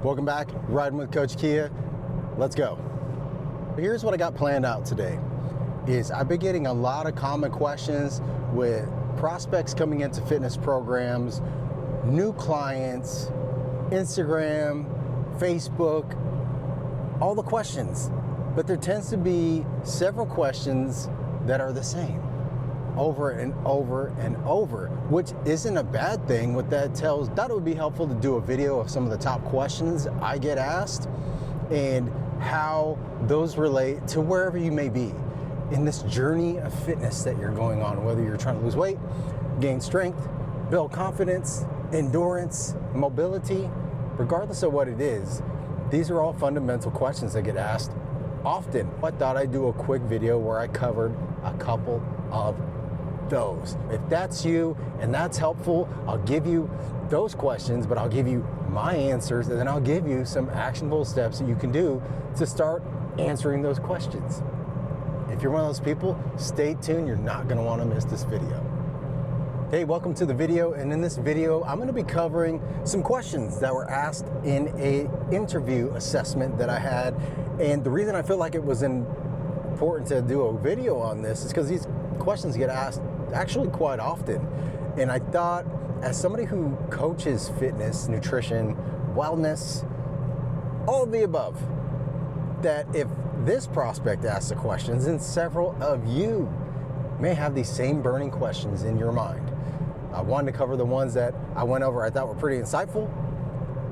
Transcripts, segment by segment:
Welcome back, Riding with Coach Kia. Let's go. Here's what I got planned out today. I've been getting a lot of common questions with prospects coming into fitness programs, new clients, Instagram, Facebook, all the questions. But there tends to be several questions that are the same over and over and over, which isn't a bad thing. What that tells, thought it would be helpful to do a video of some of the top questions I get asked and how those relate to wherever you may be in this journey of fitness that you're going on, whether you're trying to lose weight, gain strength, build confidence, endurance, mobility, regardless of what it is. These are all fundamental questions that get asked often. I thought I'd do a quick video where I covered a couple of those. If that's you and that's helpful, I'll give you those questions, but I'll give you my answers, and then I'll give you some actionable steps that you can do to start answering those questions. If you're one of those people, stay tuned. You're not going to want to miss this video. Hey, welcome to the video. And in this video, I'm going to be covering some questions that were asked in an interview assessment that I had. And the reason I feel like it was important to do a video on this is because these questions get asked actually quite often. And I thought, as somebody who coaches fitness, nutrition, wellness, all of the above, that if this prospect asks the questions, and several of you may have these same burning questions in your mind. I wanted to cover the ones that I went over I thought were pretty insightful,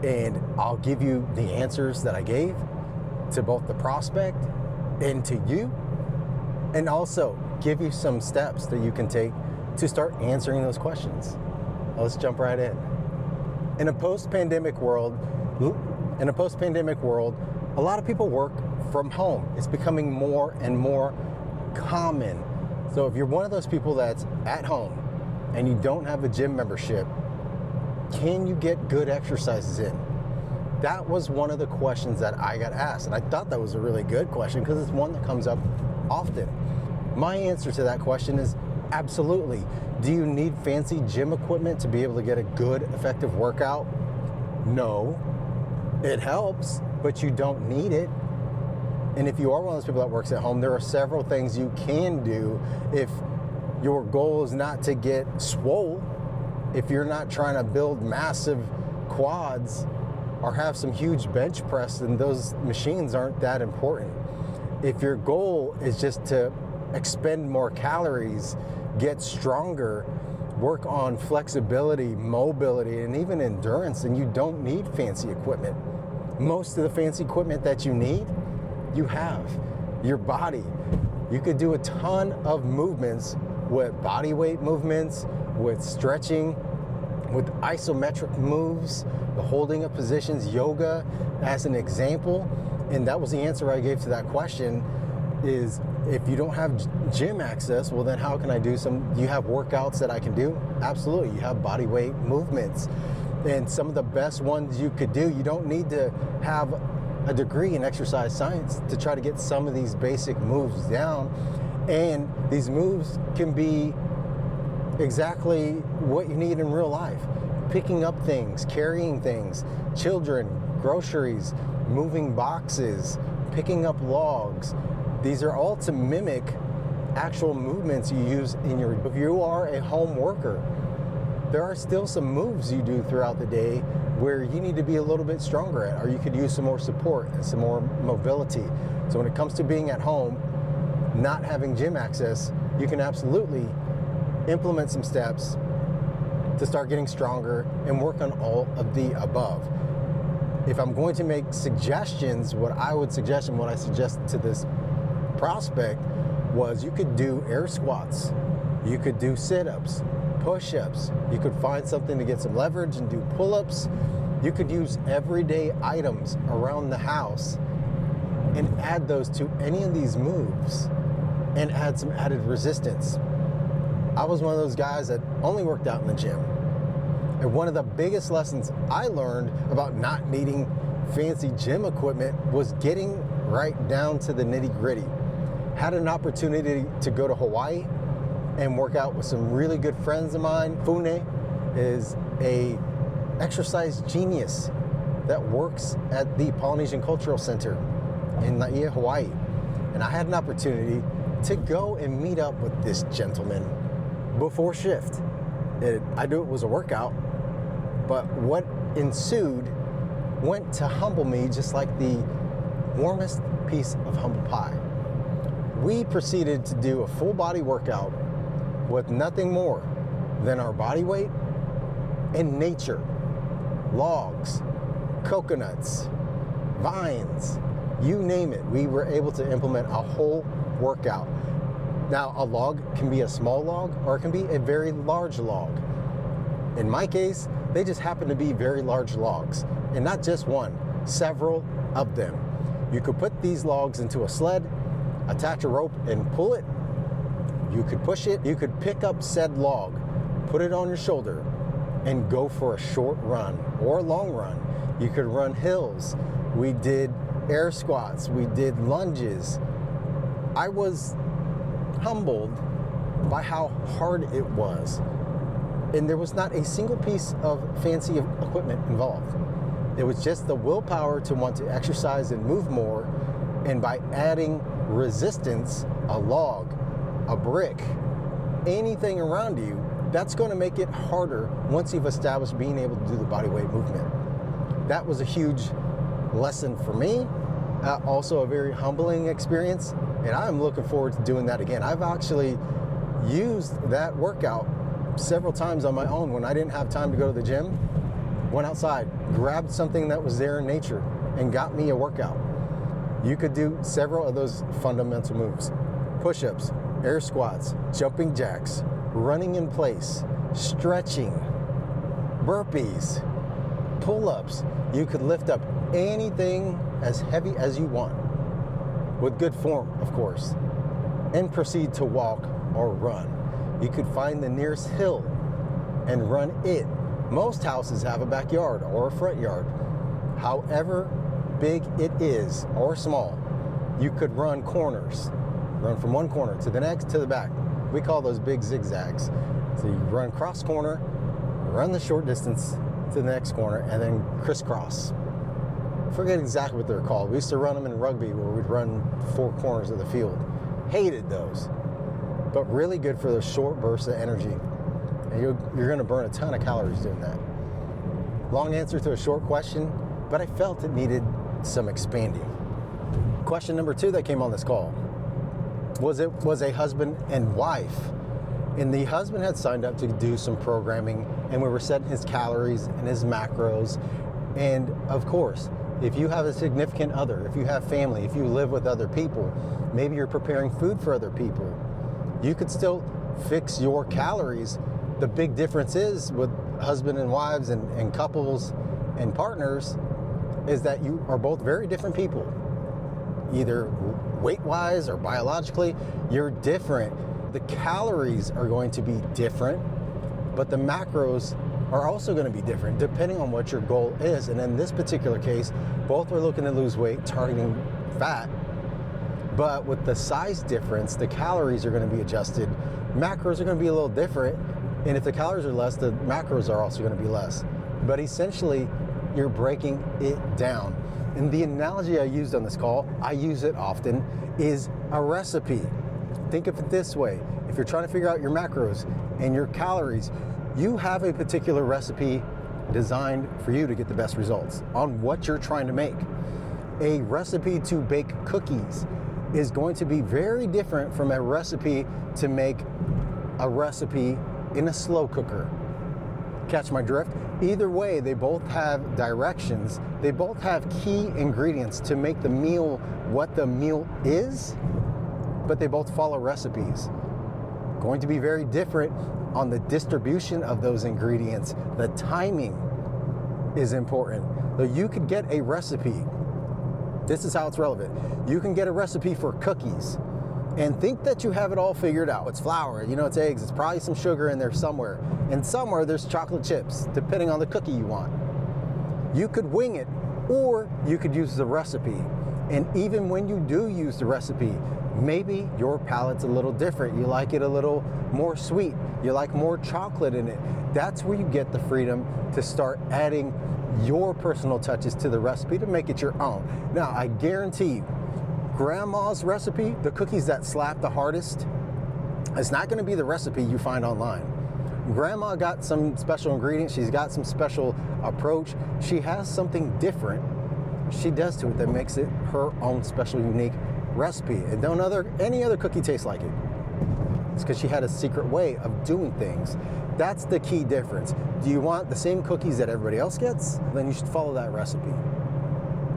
and I'll give you the answers that I gave to both the prospect and to you, and also give you some steps that you can take to start answering those questions. Let's jump right in. In a post-pandemic world, a lot of people work from home. It's becoming more and more common. So if you're one of those people that's at home and you don't have a gym membership, can you get good exercises in? That was one of the questions that I got asked, and I thought that was a really good question because it's one that comes up often. My answer to that question is absolutely. Do you need fancy gym equipment to be able to get a good, effective workout? No. It helps, but you don't need it. And if you are one of those people that works at home, there are several things you can do if your goal is not to get swole, if you're not trying to build massive quads or have some huge bench press, then those machines aren't that important. If your goal is just to expend more calories, get stronger, work on flexibility, mobility, and even endurance, and you don't need fancy equipment. Most of the fancy equipment that you need, you have. Your body. You could do a ton of movements with body weight movements, with stretching, with isometric moves, the holding of positions, yoga as an example. And that was the answer I gave to that question is, if you don't have gym access, well then how can I do do you have workouts that I can do? Absolutely. You have body weight movements. And some of the best ones you could do, you don't need to have a degree in exercise science to try to get some of these basic moves down. And these moves can be exactly what you need in real life. Picking up things, carrying things, children, groceries, moving boxes, picking up logs. These are all to mimic actual movements you use in your, if you are a home worker, there are still some moves you do throughout the day where you need to be a little bit stronger at, or you could use some more support and some more mobility. So when it comes to being at home, not having gym access, you can absolutely implement some steps to start getting stronger and work on all of the above. If I'm going to make suggestions, what I would suggest and what I suggest to this prospect was you could do air squats, you could do sit-ups, push-ups, you could find something to get some leverage and do pull-ups. You could use everyday items around the house and add those to any of these moves and add some added resistance. I was one of those guys that only worked out in the gym. And one of the biggest lessons I learned about not needing fancy gym equipment was getting right down to the nitty-gritty. Had an opportunity to go to Hawaii and work out with some really good friends of mine. Fune is a exercise genius. that works at the Polynesian Cultural Center in Laie, Hawaii. And I had an opportunity to go and meet up with this gentleman before shift. I knew it was a workout, but what ensued went to humble me just like the warmest piece of humble pie. We proceeded to do a full body workout with nothing more than our body weight and nature. Logs, coconuts, vines, you name it. We were able to implement a whole workout. Now, a log can be a small log or it can be a very large log. In my case, they just happen to be very large logs, and not just one, several of them. You could put these logs into a sled, attach a rope and pull it. You could push it. You could pick up said log, put it on your shoulder, and go for a short run or a long run. You could run hills. We did air squats. We did lunges. I was humbled by how hard it was. And there was not a single piece of fancy equipment involved. It was just the willpower to want to exercise and move more. And by adding resistance, a log, a brick, anything around you, that's going to make it harder once you've established being able to do the body weight movement. That was a huge lesson for me. Also a very humbling experience. And I'm looking forward to doing that again. I've actually used that workout several times on my own when I didn't have time to go to the gym. Went outside, grabbed something that was there in nature, and got me a workout. You could do several of those fundamental moves. Push-ups, air squats, jumping jacks, running in place, stretching, burpees, pull-ups. You could lift up anything as heavy as you want, with good form, of course, and proceed to walk or run. You could find the nearest hill and run it. Most houses have a backyard or a front yard. However big it is or small, you could run corners. Run from one corner to the next to the back. We call those big zigzags. So you run cross corner, run the short distance to the next corner, and then crisscross. I forget exactly what they're called. We used to run them in rugby where we'd run 4 corners of the field. Hated those. But really good for those short bursts of energy. And you're going to burn a ton of calories doing that. Long answer to a short question, but I felt it needed some expanding. Question number 2 that came on this call was a husband and wife. And the husband had signed up to do some programming, and we were setting his calories and his macros. And of course, if you have a significant other, if you have family, if you live with other people, maybe you're preparing food for other people, you could still fix your calories. The big difference is with husband and wives and couples and partners is that you are both very different people. Either weight-wise or biologically, you're different. The calories are going to be different, but the macros are also going to be different depending on what your goal is. And in this particular case, both are looking to lose weight, targeting fat. But with the size difference, the calories are going to be adjusted. Macros are going to be a little different. And if the calories are less, the macros are also going to be less. But essentially, you're breaking it down. And the analogy I used on this call, I use it often, is a recipe. Think of it this way. If you're trying to figure out your macros and your calories, you have a particular recipe designed for you to get the best results on what you're trying to make. A recipe to bake cookies is going to be very different from a recipe to make a recipe in a slow cooker. Catch my drift? Either way, they both have directions. They both have key ingredients to make the meal what the meal is, but they both follow recipes. Going to be very different on the distribution of those ingredients. The timing is important. So you could get a recipe. This is how it's relevant. You can get a recipe for cookies and think that you have it all figured out. It's flour, it's eggs, it's probably some sugar in there somewhere. And somewhere there's chocolate chips, depending on the cookie you want. You could wing it Or you could use the recipe. And even when you do use the recipe, maybe your palate's a little different. You like it a little more sweet. You like more chocolate in it. That's where you get the freedom to start adding your personal touches to the recipe to make it your own. Now, I guarantee you, grandma's recipe, the cookies that slap the hardest, it's not going to be the recipe you find online. Grandma got some special ingredients. She's got some special approach. She has something different she does to it that makes it her own special, unique recipe. And any other cookie tastes like it. It's because she had a secret way of doing things. That's the key difference. Do you want the same cookies that everybody else gets? Then you should follow that recipe.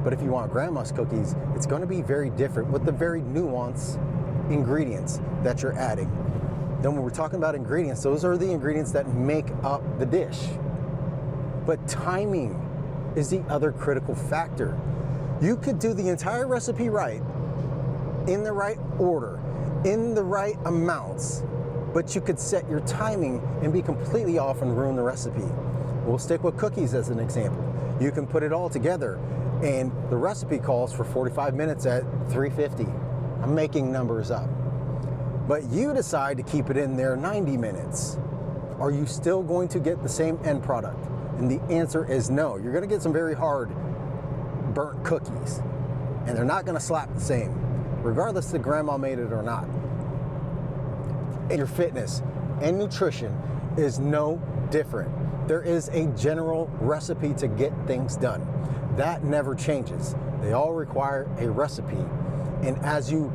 But if you want grandma's cookies, it's going to be very different with the very nuanced ingredients that you're adding. Then when we're talking about ingredients, those are the ingredients that make up the dish. But timing is the other critical factor. You could do the entire recipe right, in the right order, in the right amounts, but you could set your timing and be completely off and ruin the recipe. We'll stick with cookies as an example. You can put it all together and the recipe calls for 45 minutes at 350. I'm making numbers up. But you decide to keep it in there 90 minutes. Are you still going to get the same end product? And the answer is no. You're going to get some very hard burnt cookies, and they're not going to slap the same, regardless if grandma made it or not. And your fitness and nutrition is no different. There is a general recipe to get things done. That never changes. They all require a recipe. And as you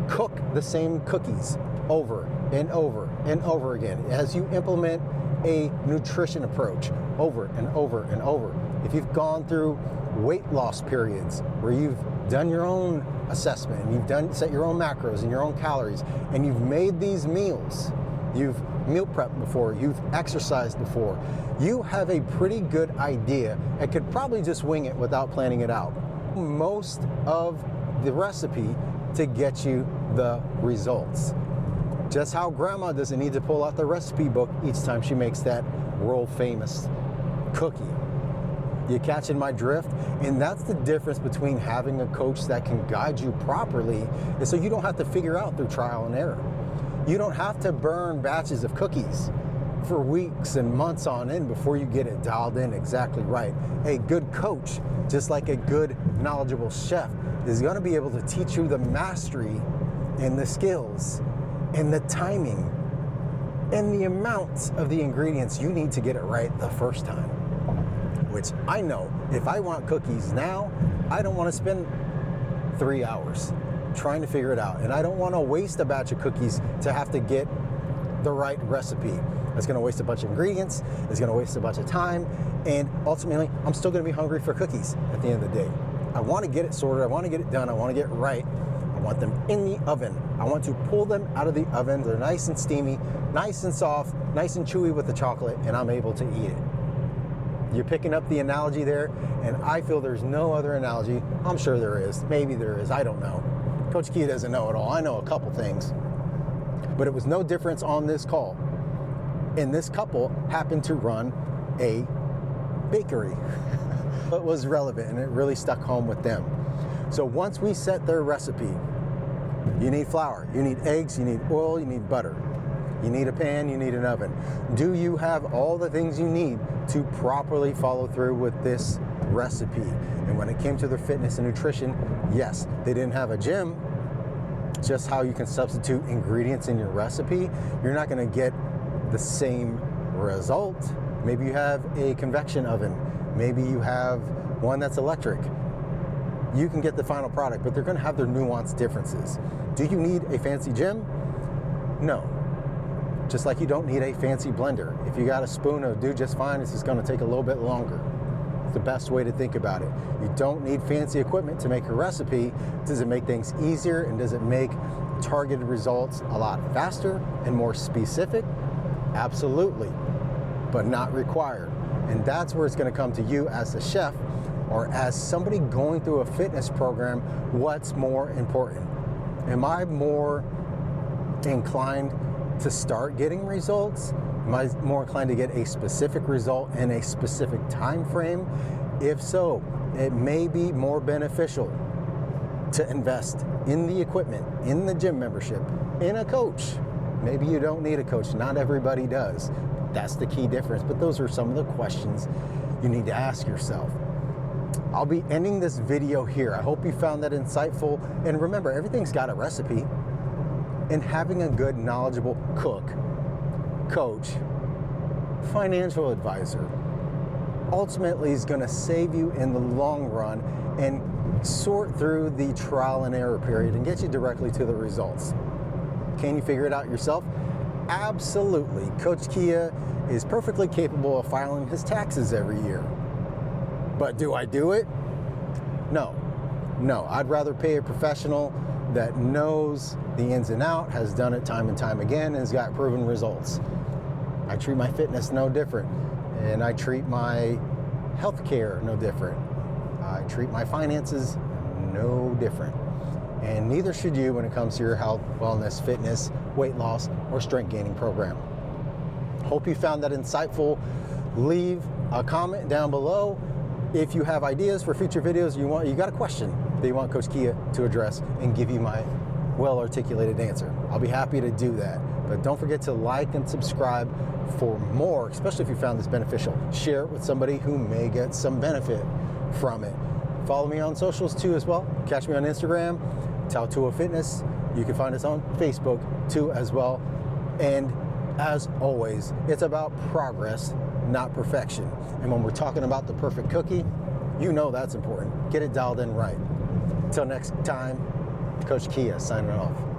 cook the same cookies over and over and over again, as you implement a nutrition approach over and over and over, if you've gone through weight loss periods where you've done your own assessment and you've set your own macros and your own calories, and you've made these meals, you've meal prepped before, you've exercised before, you have a pretty good idea and could probably just wing it without planning it out. Most of the recipe to get you the results. Just how grandma doesn't need to pull out the recipe book each time she makes that world famous cookie. You catching my drift? And that's the difference between having a coach that can guide you properly, and so you don't have to figure out through trial and error. You don't have to burn batches of cookies for weeks and months on end before you get it dialed in exactly right. A good coach, just like a good knowledgeable chef, is going to be able to teach you the mastery and the skills and the timing and the amounts of the ingredients you need to get it right the first time. Which I know, if I want cookies now, I don't want to spend 3 hours trying to figure it out. And I don't want to waste a batch of cookies to have to get the right recipe. It's going to waste a bunch of ingredients, it's going to waste a bunch of time, and ultimately, I'm still going to be hungry for cookies at the end of the day. I want to get it sorted, I want to get it done, I want to get it right. I want them in the oven. I want to pull them out of the oven. They're nice and steamy, nice and soft, nice and chewy with the chocolate, and I'm able to eat it. You're picking up the analogy there, and I feel there's no other analogy. I'm sure there is. Maybe there is. I don't know. Coach Key doesn't know it all. I know a couple things. But it was no difference on this call. And this couple happened to run a bakery. It was relevant, and it really stuck home with them. So once we set their recipe, you need flour, you need eggs, you need oil, you need butter. You need a pan, you need an oven. Do you have all the things you need to properly follow through with this recipe? And when it came to their fitness and nutrition, yes, they didn't have a gym. Just how you can substitute ingredients in your recipe, you're not gonna get the same result. Maybe you have a convection oven. Maybe you have one that's electric. You can get the final product, but they're gonna have their nuanced differences. Do you need a fancy gym? No. Just like you don't need a fancy blender. If you got a spoon, it'll do just fine. It's just gonna take a little bit longer. It's the best way to think about it. You don't need fancy equipment to make a recipe. Does it make things easier, and does it make targeted results a lot faster and more specific? Absolutely, but not required. And that's where it's gonna come to you as a chef or as somebody going through a fitness program. What's more important? Am I more inclined to start getting results? Am I more inclined to get a specific result in a specific time frame? If so, it may be more beneficial to invest in the equipment, in the gym membership, in a coach. Maybe you don't need a coach. Not everybody does. That's the key difference. But those are some of the questions you need to ask yourself. I'll be ending this video here. I hope you found that insightful. And remember, everything's got a recipe. And having a good, knowledgeable cook, coach, financial advisor, ultimately is going to save you in the long run and sort through the trial and error period and get you directly to the results. Can you figure it out yourself? Absolutely. Coach Kia is perfectly capable of filing his taxes every year. But do I do it? No. I'd rather pay a professional that knows the ins and out, has done it time and time again, and has got proven results. I treat my fitness no different, and I treat my healthcare no different. I treat my finances no different. And neither should you when it comes to your health, wellness, fitness, weight loss, or strength gaining program. Hope you found that insightful. Leave a comment down below if you have ideas for future videos. You got a question that you want Coach Kia to address and give you my well-articulated answer. I'll be happy to do that. But don't forget to like and subscribe for more, especially if you found this beneficial. Share it with somebody who may get some benefit from it. Follow me on socials too as well. Catch me on Instagram, Tautua Fitness. You can find us on Facebook too as well. And as always, it's about progress, not perfection. And when we're talking about the perfect cookie, you know that's important. Get it dialed in right. Until next time, Coach Kia signing off.